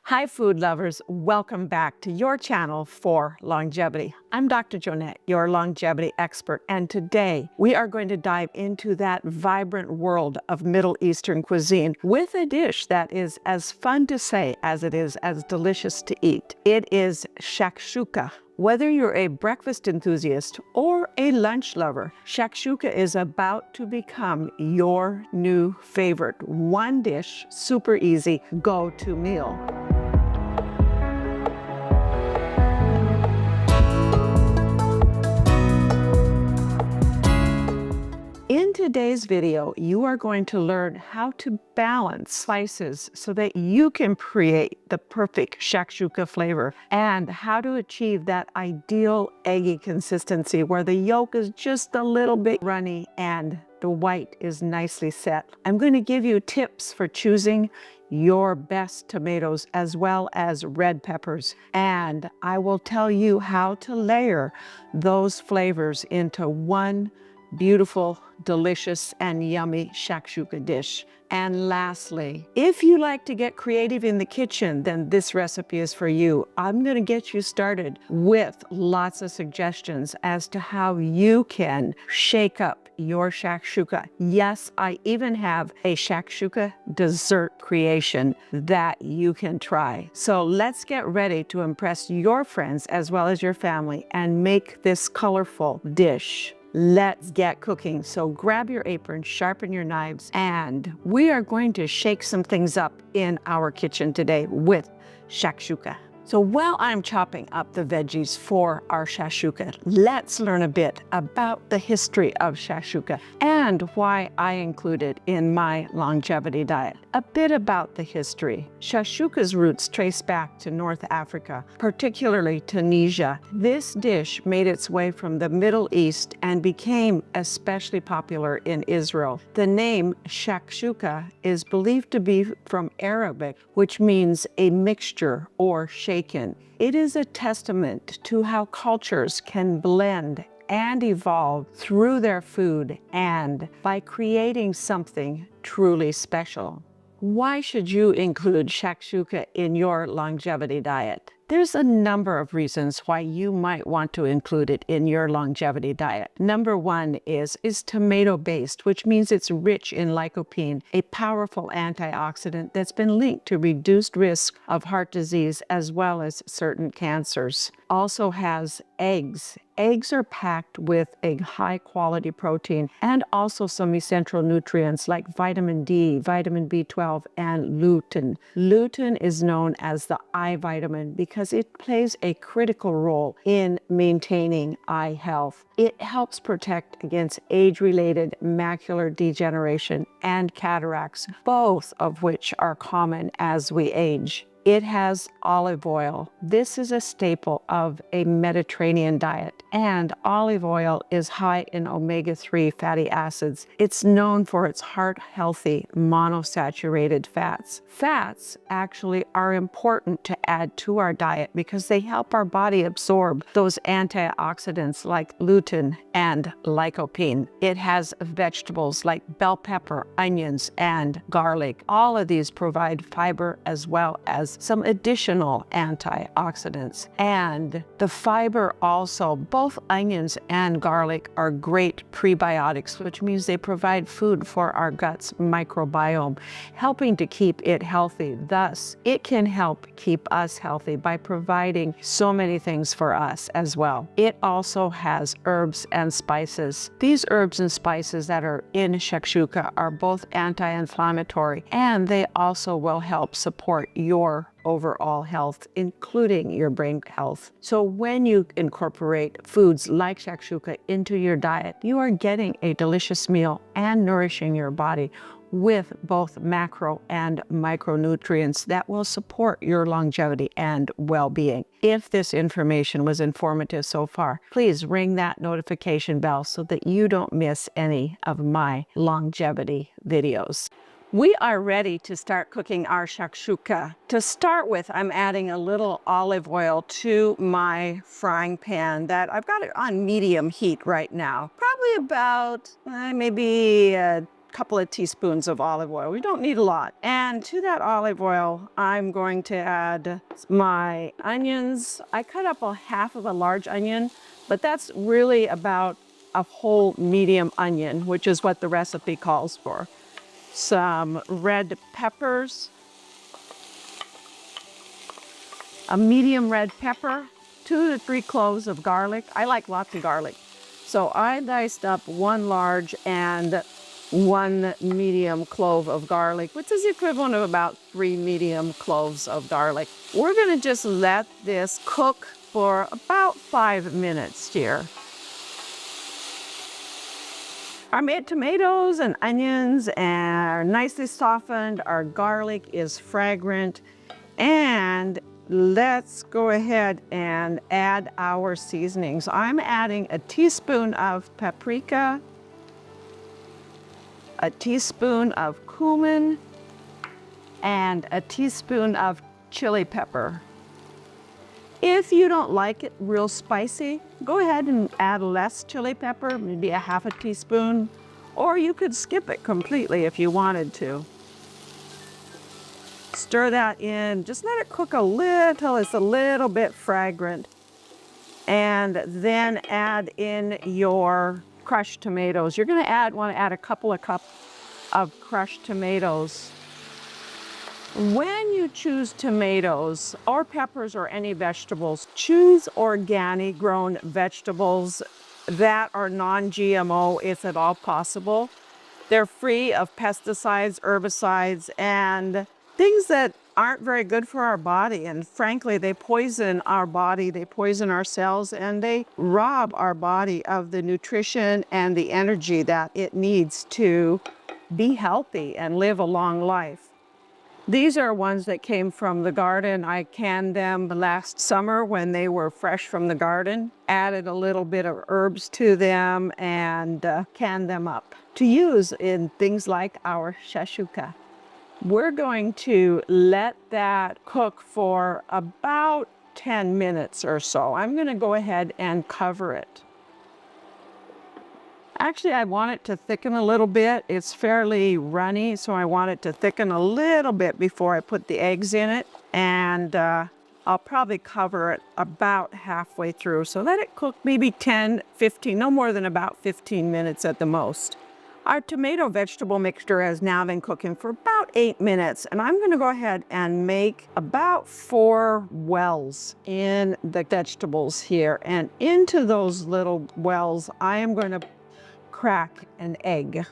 Hi, food lovers. Welcome back to your channel for longevity. I'm Dr. Joanette, your longevity expert, and today we are going to dive into that vibrant world of Middle Eastern cuisine with a dish that is as fun to say as it is as delicious to eat. It is shakshuka. Whether you're a breakfast enthusiast or a lunch lover, shakshuka is about to become your new favorite. One dish, super easy, go-to meal. In today's video, you are going to learn how to balance spices so that you can create the perfect shakshuka flavor and how to achieve that ideal eggy consistency where the yolk is just a little bit runny and the white is nicely set. I'm going to give you tips for choosing your best tomatoes as well as red peppers, and I will tell you how to layer those flavors into one beautiful, delicious, and yummy shakshuka dish. And lastly, if you like to get creative in the kitchen, then this recipe is for you. I'm going to get you started with lots of suggestions as to how you can shake up your shakshuka. Yes, I even have a shakshuka dessert creation that you can try. So let's get ready to impress your friends as well as your family and make this colorful dish. Let's get cooking. So grab your apron, sharpen your knives, and we are going to shake some things up in our kitchen today with shakshuka. So while I'm chopping up the veggies for our shakshuka, let's learn a bit about the history of shakshuka and why I include it in my longevity diet. A bit about the history. Shakshuka's roots trace back to North Africa, particularly Tunisia. This dish made its way from the Middle East and became especially popular in Israel. The name shakshuka is believed to be from Arabic, which means a mixture or shaken. It is a testament to how cultures can blend and evolve through their food and by creating something truly special. Why should you include shakshuka in your longevity diet? There's a number of reasons why you might want to include it in your longevity diet. Number one is tomato-based, which means it's rich in lycopene, a powerful antioxidant that's been linked to reduced risk of heart disease as well as certain cancers. Also has eggs. Eggs are packed with a high-quality protein and also some essential nutrients like vitamin D, vitamin B12, and lutein. Lutein is known as the eye vitamin because it plays a critical role in maintaining eye health. It helps protect against age-related macular degeneration and cataracts, both of which are common as we age. It has olive oil. This is a staple of a Mediterranean diet, and olive oil is high in omega-3 fatty acids. It's known for its heart-healthy monosaturated fats. Fats actually are important to add to our diet because they help our body absorb those antioxidants like lutein and lycopene. It has vegetables like bell pepper, onions, and garlic. All of these provide fiber as well as some additional antioxidants. And the fiber also, both onions and garlic are great prebiotics, which means they provide food for our gut's microbiome, helping to keep it healthy. Thus, it can help keep us healthy by providing so many things for us as well. It also has herbs and spices. These herbs and spices that are in shakshuka are both anti-inflammatory, and they also will help support your overall health, including your brain health. So when you incorporate foods like shakshuka into your diet, you are getting a delicious meal and nourishing your body with both macro and micronutrients that will support your longevity and well-being. If this information was informative so far, please ring that notification bell so that you don't miss any of my longevity videos. We are ready to start cooking our shakshuka. To start with, I'm adding a little olive oil to my frying pan that I've got it on medium heat right now. Probably about maybe couple of teaspoons of olive oil. We don't need a lot. And to that olive oil, I'm going to add my onions. I cut up a half of a large onion, but that's really about a whole medium onion, which is what the recipe calls for. Some red peppers, a medium red pepper, 2 to 3 cloves of garlic. I like lots of garlic. So I diced up 1 large and 1 medium clove of garlic, which is the equivalent of about 3 medium cloves of garlic. We're gonna just let this cook for about 5 minutes here. Our tomatoes and onions are nicely softened. Our garlic is fragrant. And let's go ahead and add our seasonings. I'm adding a teaspoon of paprika, a teaspoon of cumin, and a teaspoon of chili pepper. If you don't like it real spicy, go ahead and add less chili pepper, maybe a half a teaspoon, or you could skip it completely if you wanted to. Stir that in, just let it cook a little, it's a little bit fragrant. And then add in your crushed tomatoes. You're gonna want to add a couple of cups of crushed tomatoes. When you choose tomatoes or peppers or any vegetables, choose organic grown vegetables that are non-GMO if at all possible. They're free of pesticides, herbicides, and things that aren't very good for our body. And frankly, they poison our body, they poison our cells, and they rob our body of the nutrition and the energy that it needs to be healthy and live a long life. These are ones that came from the garden. I canned them last summer when they were fresh from the garden, added a little bit of herbs to them, and canned them up to use in things like our shakshuka. We're going to let that cook for about 10 minutes or so. I'm going to go ahead and cover it. Actually, I want it to thicken a little bit. It's fairly runny, so I want it to thicken a little bit before I put the eggs in it. And I'll probably cover it about halfway through. So let it cook maybe 10, 15, no more than about 15 minutes at the most. Our tomato vegetable mixture has now been cooking for about 8 minutes, and I'm going to go ahead and make about 4 wells in the vegetables here. And into those little wells, I am going to crack an egg.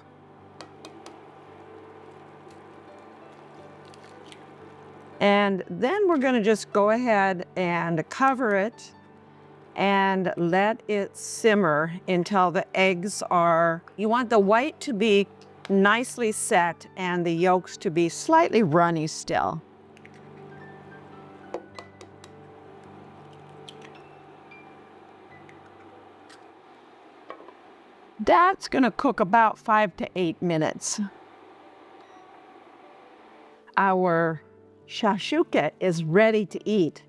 And then we're going to just go ahead and cover it and let it simmer until the eggs are, you want the white to be nicely set and the yolks to be slightly runny still. That's gonna cook about 5 to 8 minutes. Our shakshuka is ready to eat.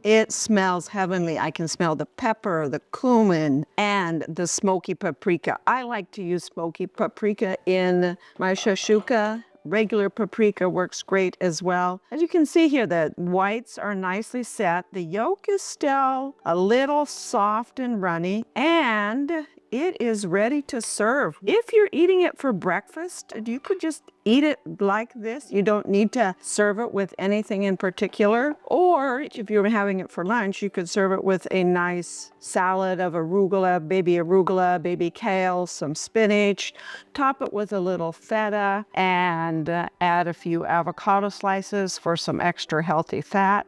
It smells heavenly. I can smell the pepper, the cumin, and the smoky paprika. I like to use smoky paprika in my shakshuka. Regular paprika works great as well. As you can see here, the whites are nicely set. The yolk is still a little soft and runny, and it is ready to serve. If you're eating it for breakfast, you could just eat it like this. You don't need to serve it with anything in particular. Or if you're having it for lunch, you could serve it with a nice salad of arugula, baby kale, some spinach, top it with a little feta, and add a few avocado slices for some extra healthy fat.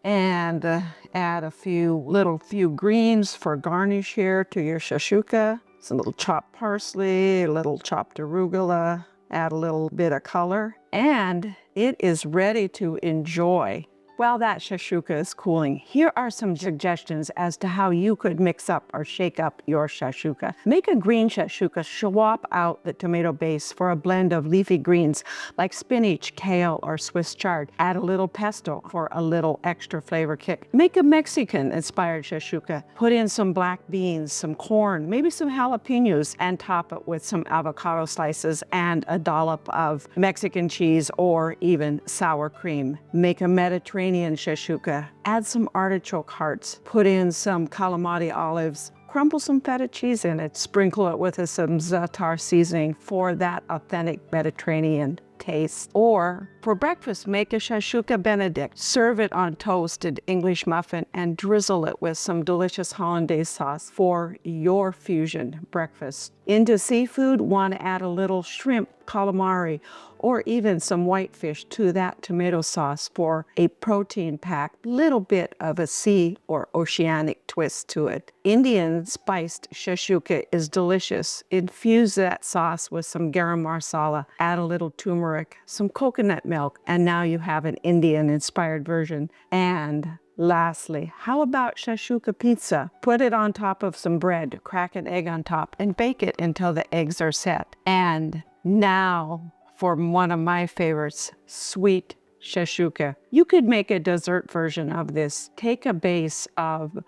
And add a few greens for garnish here to your shakshuka. Some little chopped parsley, a little chopped arugula, add a little bit of color, and it is ready to enjoy. While that shakshuka is cooling, here are some suggestions as to how you could mix up or shake up your shakshuka. Make a green shakshuka, swap out the tomato base for a blend of leafy greens like spinach, kale, or Swiss chard. Add a little pesto for a little extra flavor kick. Make a Mexican-inspired shakshuka. Put in some black beans, some corn, maybe some jalapenos, and top it with some avocado slices and a dollop of Mexican cheese or even sour cream. Make a Mediterranean shakshuka. Add some artichoke hearts. Put in some calamari olives. Crumble some feta cheese in it. Sprinkle it with some za'atar seasoning for that authentic Mediterranean taste. Or for breakfast, make a shakshuka benedict. Serve it on toasted English muffin and drizzle it with some delicious hollandaise sauce for your fusion breakfast. Into seafood, want to add a little shrimp, calamari, or even some whitefish to that tomato sauce for a protein-packed little bit of a sea or oceanic twist to it. Indian spiced shakshuka is delicious. Infuse that sauce with some garam masala, add a little turmeric, some coconut milk, and now you have an Indian-inspired version. And lastly, how about shakshuka pizza? Put it on top of some bread, crack an egg on top, and bake it until the eggs are set. And now for one of my favorites, sweet shakshuka. You could make a dessert version of this. Take a base of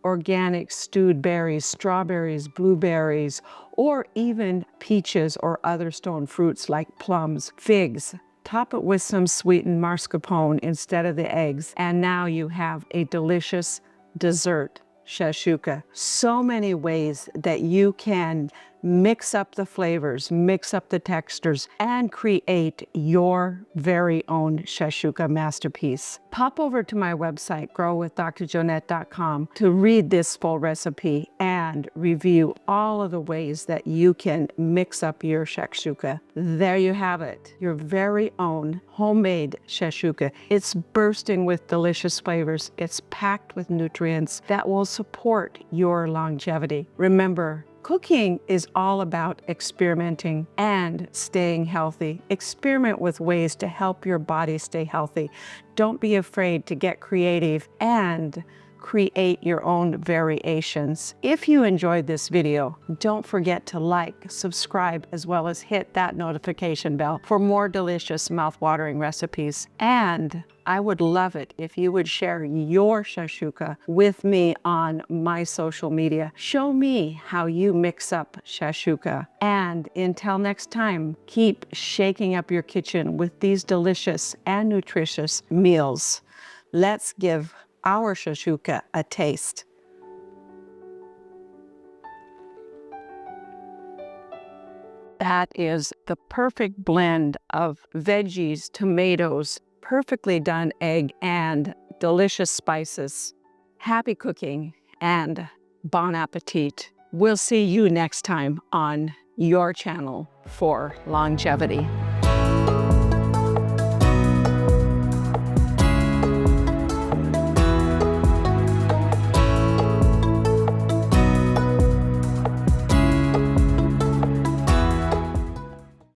organic stewed berries, strawberries, blueberries, or even peaches or other stone fruits like plums, figs. Top it with some sweetened mascarpone instead of the eggs, and now you have a delicious dessert shakshuka. So many ways that you can mix up the flavors, mix up the textures, and create your very own shakshuka masterpiece. Pop over to my website, growwithdrjoanette.com, to read this full recipe and review all of the ways that you can mix up your shakshuka. There you have it, your very own homemade shakshuka. It's bursting with delicious flavors. It's packed with nutrients that will support your longevity. Remember, cooking is all about experimenting and staying healthy. Experiment with ways to help your body stay healthy. Don't be afraid to get creative and create your own variations. If you enjoyed this video, don't forget to like, subscribe, as well as hit that notification bell for more delicious mouth-watering recipes. And I would love it if you would share your shakshuka with me on my social media. Show me how you mix up shakshuka. And until next time, keep shaking up your kitchen with these delicious and nutritious meals. Let's give our shakshuka a taste. That is the perfect blend of veggies, tomatoes, perfectly done egg, and delicious spices. Happy cooking and bon appetit. We'll see you next time on your channel for longevity.